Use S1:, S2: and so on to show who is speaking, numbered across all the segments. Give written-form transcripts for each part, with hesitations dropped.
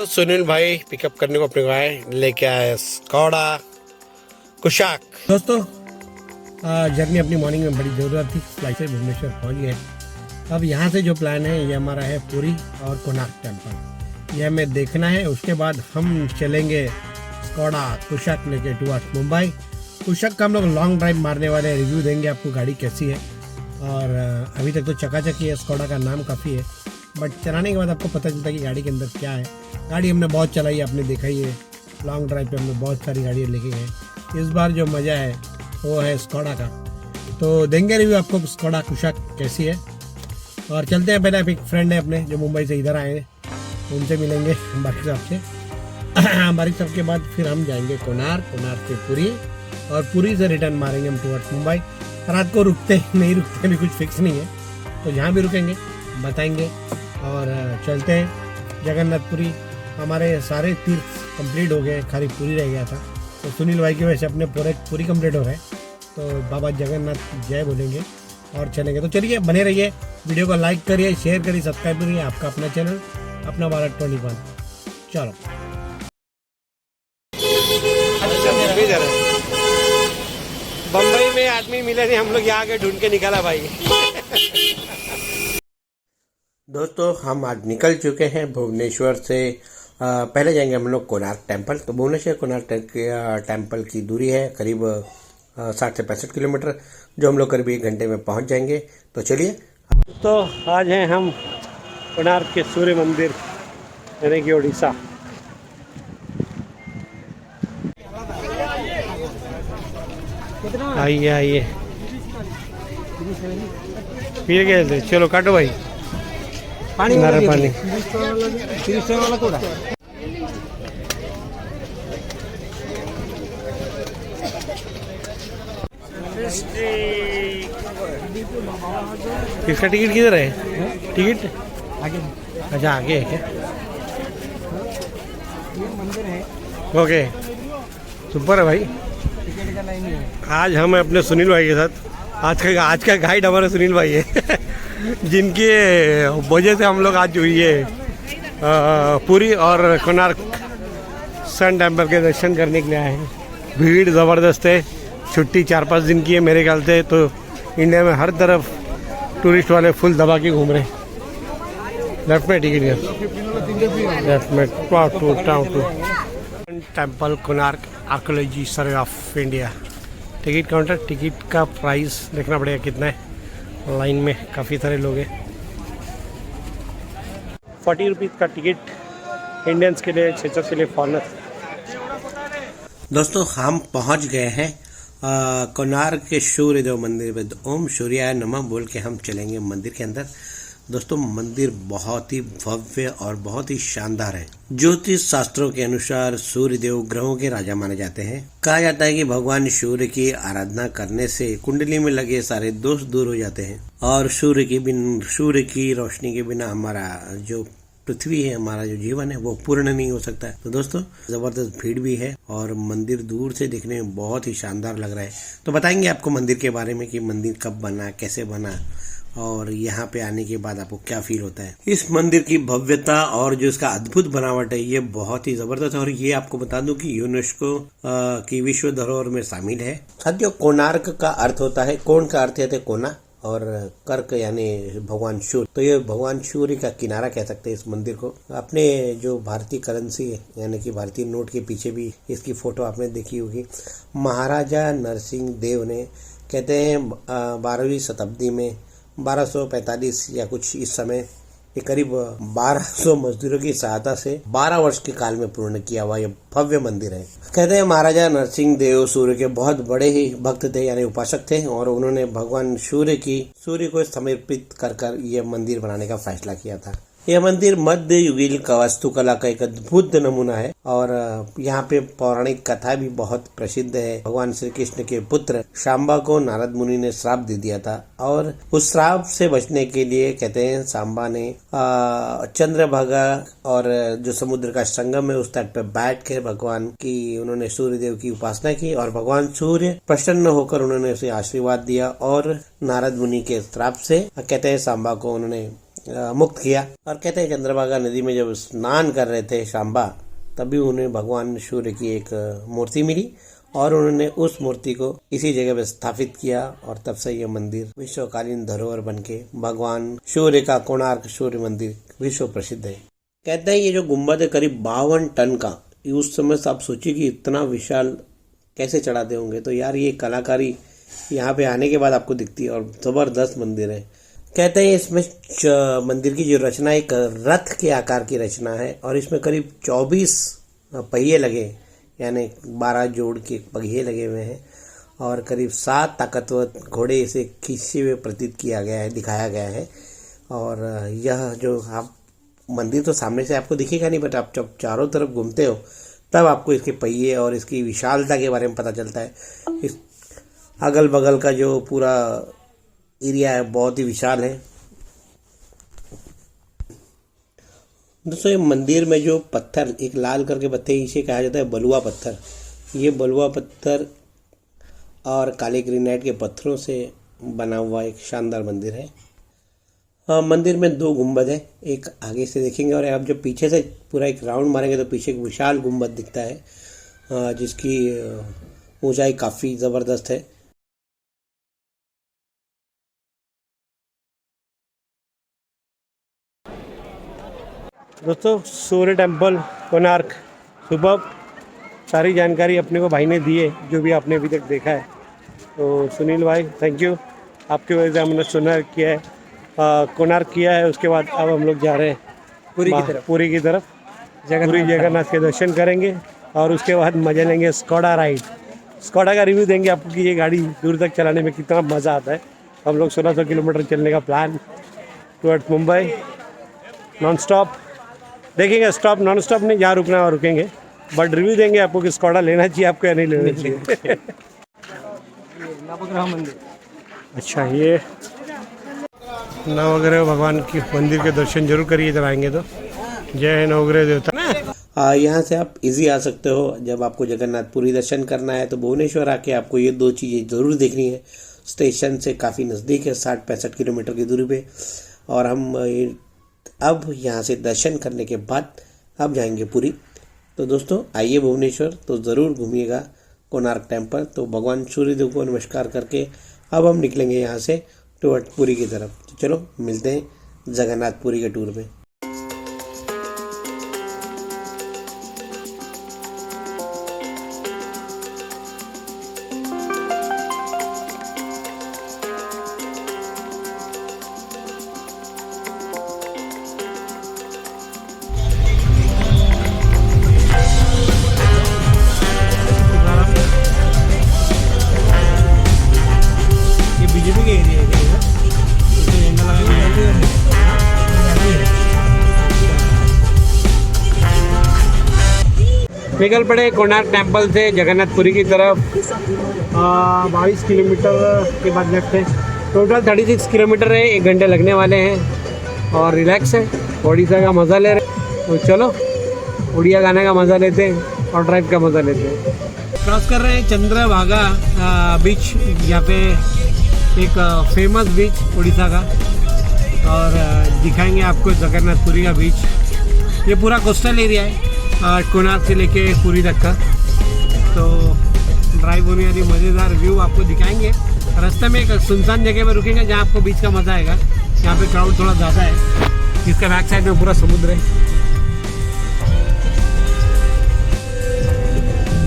S1: सुनील भाई पिकअप करने को अपने को आए, लेके आए स्कोडा कुशाक। दोस्तों जर्नी अपनी मॉर्निंग में बड़ी ज़रूरत थी, फ्लाइट से भुवनेश्वर पहुंच गए। अब यहाँ से जो प्लान है ये हमारा है पुरी और कोणार्क टेम्पल, यह हमें देखना है। उसके बाद हम चलेंगे स्कोडा कुशाक लेके टुवर्ड्स मुंबई। कुशाक का हम लोग लॉन्ग ड्राइव मारने वाले, रिव्यू देंगे आपको गाड़ी कैसी है। और अभी तक तो चकाचक है, स्कोडा का नाम काफ़ी है, बट चलाने के बाद आपको पता चलता है कि गाड़ी के अंदर क्या है। गाड़ी हमने बहुत चलाई है, आपने देखा ही है, लॉन्ग ड्राइव पे हमने बहुत सारी गाड़ियाँ लेके गए। इस बार जो मज़ा है वो है स्कोडा का, तो देंगे रिव्यू आपको स्कोडा कुशाक कैसी है। और चलते हैं, पहले एक फ्रेंड है अपने जो मुंबई से इधर आए हैं, उनसे मिलेंगे बाकी साहब से। बारिक साहब के बाद फिर हम जाएंगे कोणार्क, कोणार्क से पुरी, और पुरी से रिटर्न मारेंगे हम टुवर्ड्स मुंबई। रात को रुकते नहीं रुकते भी कुछ फिक्स नहीं है, तो जहाँ भी रुकेंगे बताएंगे। और चलते हैं जगन्नाथपुरी। हमारे सारे तीर्थ कंप्लीट हो गए, खाली पुरी रह गया था, तो सुनील भाई की वजह से अपने पूरे पूरी कंप्लीट हो गए, तो बाबा जगन्नाथ जय बोलेंगे और चलेंगे। तो चलिए बने रहिए, वीडियो को लाइक करिए, शेयर करिए, सब्सक्राइब करिए। आपका अपना चैनल अपना भारत 21। चलो बम्बई में आदमी मिले नहीं, हम लोग यहाँ आके ढूंढ के निकाला भाई। दोस्तों हम आज निकल चुके हैं भुवनेश्वर से। पहले जाएंगे हम लोग कोणार्क टेम्पल। तो भुवनेश्वर कोणार्क टेम्पल की दूरी है करीब 60 से 65 किलोमीटर, जो हम लोग करीब 1 घंटे में पहुंच जाएंगे। तो चलिए। तो आज हैं हम कोणार्क के सूर्य मंदिर यानी कि उड़ीसा। आइए आइए, पी गए, चलो काटो भाई पानी पानी। इसका टिकट किधर है? टिकट आगे, अच्छा आगे है क्या? मंदिर है। ओके, सुपर है भाई। टिकट का लाइन है। आज हम अपने सुनील भाई के साथ, आज का गाइड हमारे सुनील भाई है जिनकी वजह से हम लोग आज ये पुरी और कोणार्क सन टेम्पल के दर्शन करने के लिए आए हैं। भीड़ ज़बरदस्त है, छुट्टी 4-5 दिन की है मेरे ख्याल से, तो इंडिया में हर तरफ टूरिस्ट वाले फुल दबा के घूम रहे हैं। लेफ्ट में टिकट है, लेफ्ट में temple Konark archaeology survey of India. Ticket counter, ticket का प्राइस देखना पड़ेगा कितना है। लाइन में काफ़ी सारे लोग हैं। 40 रुपीज़ का टिकट इंडियंस के लिए, 600 के लिए फॉरनर। दोस्तों हम पहुंच गए हैं कोणार्क के सूर्यदेव मंदिर में। ओम सूर्याय नमः बोल के हम चलेंगे मंदिर के अंदर। दोस्तों मंदिर बहुत ही भव्य और बहुत ही शानदार है। ज्योतिष शास्त्रों के अनुसार सूर्यदेव ग्रहों के राजा माने जाते हैं। कहा जाता है कि भगवान सूर्य की आराधना करने से कुंडली में लगे सारे दोष दूर हो जाते हैं, और सूर्य की रोशनी के बिना हमारा जो पृथ्वी है, हमारा जो जीवन है वो पूर्ण नहीं हो सकता है। तो दोस्तों जबरदस्त भीड़ भी है, और मंदिर दूर से देखने में बहुत ही शानदार लग रहा है। तो बताएंगे आपको मंदिर के बारे में कि मंदिर कब बना, कैसे बना, और यहाँ पे आने के बाद आपको क्या फील होता है। इस मंदिर की भव्यता और जो इसका अद्भुत बनावट है ये बहुत ही जबरदस्त है, और ये आपको बता दूं कि यूनेस्को की विश्व धरोहर में शामिल है। साथियों कोणार्क का अर्थ होता है, कोण का अर्थ है कोना, और कर्क यानी भगवान सूर्य। तो ये भगवान सूर्य का किनारा कह सकते हैं इस मंदिर को। अपने जो भारतीय करेंसी है यानी कि भारतीय नोट के पीछे भी इसकी फोटो आपने देखी होगी। महाराजा नरसिंह देव ने, कहते हैं 12वीं शताब्दी में 1245 या कुछ इस समय, ये करीब 1200 मजदूरों की सहायता से 12 वर्ष के काल में पूर्ण किया हुआ यह भव्य मंदिर है। कहते हैं महाराजा नरसिंह देव सूर्य के बहुत बड़े ही भक्त थे यानी उपासक थे, और उन्होंने भगवान सूर्य को समर्पित कर यह मंदिर बनाने का फैसला किया था। यह मंदिर मध्य युगीन वास्तुकला का एक अद्भुत नमूना है, और यहाँ पे पौराणिक कथा भी बहुत प्रसिद्ध है। भगवान श्री कृष्ण के पुत्र सांबा को नारद मुनि ने श्राप दे दिया था, और उस श्राप से बचने के लिए कहते हैं सांबा ने चंद्रभागा और जो समुद्र का संगम है उस तट पे बैठ कर भगवान की, उन्होंने सूर्यदेव की उपासना की, और भगवान सूर्य प्रसन्न होकर उन्होंने उसे आशीर्वाद दिया, और नारद मुनि के श्राप से कहते हैं सांबा को उन्होंने मुक्त किया। और कहते हैं चंद्रभागा नदी में जब स्नान कर रहे थे शांबा, तभी उन्हें भगवान सूर्य की एक मूर्ति मिली और उन्होंने उस मूर्ति को इसी जगह पे स्थापित किया और तब से यह मंदिर विश्वकालीन धरोहर बनके भगवान सूर्य का कोणार्क सूर्य मंदिर विश्व प्रसिद्ध है। कहते हैं ये जो गुम्बद है करीब 52 टन का, उस समय से आप सोचिए कि इतना विशाल कैसे चढ़ाते होंगे। तो यार ये कलाकारी यहाँ पे आने के बाद आपको दिखती है और जबरदस्त मंदिर है। कहते हैं इसमें मंदिर की जो रचना एक रथ के आकार की रचना है और इसमें करीब 24 पहिए लगे, यानी 12 जोड़ के पहिए लगे हुए हैं और करीब 7 ताकतवर घोड़े इसे खींचे हुए प्रतीत किया गया है, दिखाया गया है। और यह जो आप मंदिर तो सामने से आपको दिखेगा नहीं, बट आप जब चारों तरफ घूमते हो तब आपको इसके पहिए और इसकी विशालता के बारे में पता चलता है। इस अगल बगल का जो पूरा एरिया है बहुत ही विशाल है। दोस्तों ये मंदिर में जो पत्थर एक लाल करके पत्थर, इसे कहा जाता है बलुआ पत्थर। ये बलुआ पत्थर और काले ग्रेनाइट के पत्थरों से बना हुआ एक शानदार मंदिर है। मंदिर में 2 गुंबद है, एक आगे से देखेंगे और आप जब पीछे से पूरा एक राउंड मारेंगे तो पीछे एक विशाल गुंबद दिखता है जिसकी ऊंचाई काफ़ी ज़बरदस्त है। दोस्तों सूर्य टेम्पल कोणार्क सुबह सारी जानकारी अपने को भाई ने दी है, जो भी आपने अभी तक देखा है। तो सुनील भाई थैंक यू, आपकी वजह से हमने सुनर किया है, कोणार्क किया है। उसके बाद अब हम लोग जा रहे हैं पुरी की तरफ, पुरी जगन्नाथ के दर्शन करेंगे और उसके बाद मजा लेंगे स्कोडा राइड। स्कोडा का रिव्यू देंगे आपको कि ये गाड़ी दूर तक चलाने में कितना मज़ा आता है। हम लोग 1600 किलोमीटर चलने का plan towards Mumbai non stop देखेंगे। स्टॉप नॉन स्टॉप नहीं, जहाँ रुकना वहाँ रुकेंगे, बट रिव्यू देंगे आपको कि स्कोडा लेना चाहिए आपको या नहीं लेना चाहिए। अच्छा, ये नवग्रह भगवान की मंदिर के दर्शन जरूर करिए जब आएंगे तो। जय नवग्रह देवता ना। यहाँ से आप इजी आ सकते हो। जब आपको जगन्नाथपुरी दर्शन करना है तो भुवनेश्वर आके आपको ये 2 चीज़ें ज़रूर देखनी है। स्टेशन से काफ़ी नज़दीक है, 60-65 किलोमीटर की दूरी पे। और हम अब यहाँ से दर्शन करने के बाद अब जाएंगे पुरी। तो दोस्तों आइए भुवनेश्वर तो ज़रूर घूमिएगा कोणार्क टेम्पल। तो भगवान सूर्यदेव को नमस्कार करके अब हम निकलेंगे यहाँ से टुवर्ड पुरी की तरफ। तो चलो मिलते हैं जगन्नाथपुरी के टूर में। निकल पड़े कोणार्क टेम्पल से जगन्नाथपुरी की तरफ। 22 किलोमीटर के बाद लेफ्ट है। टोटल 36 किलोमीटर है, 1 घंटे लगने वाले हैं और रिलैक्स है, उड़ीसा का मज़ा ले रहे। तो चलो उड़िया गाने का मज़ा लेते हैं और ड्राइव का मज़ा लेते हैं। क्रॉस कर रहे हैं चंद्रभागा बीच, यहाँ पे एक फेमस बीच उड़ीसा का, और दिखाएंगे आपको जगन्नाथपुरी का बीच। ये पूरा कोस्टल एरिया है कोणार्क से लेके पुरी तक का। तो ड्राइव होने वाली मज़ेदार व्यू आपको दिखाएंगे। रास्ते में एक सुनसान जगह में रुकेंगे जहाँ आपको बीच का मज़ा आएगा। यहाँ पे क्राउड थोड़ा ज़्यादा है। इसका बैक साइड में पूरा समुद्र है।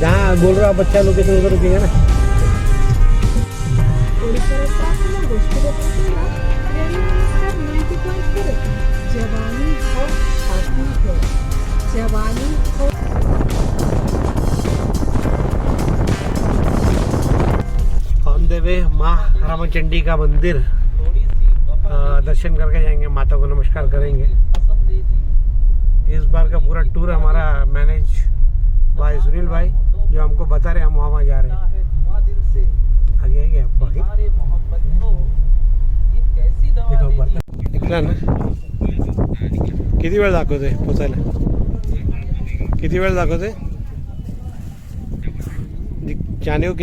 S1: जहाँ बोल रहा बच्चा लोकेशन उधर रुकेंगे ना। ऑन द वे माँ रामचंडी का मंदिर दर्शन करके जाएंगे, माता को नमस्कार करेंगे। इस बार का पूरा टूर हमारा मैनेज भाई सुनील भाई, जो हमको बता रहे हैं हम वहाँ जा रहे हैं। आगे आगे आपको आगे निकला ना। किती वेळ दाखवते पोचायला? किती वेळ दाखवते? जाने को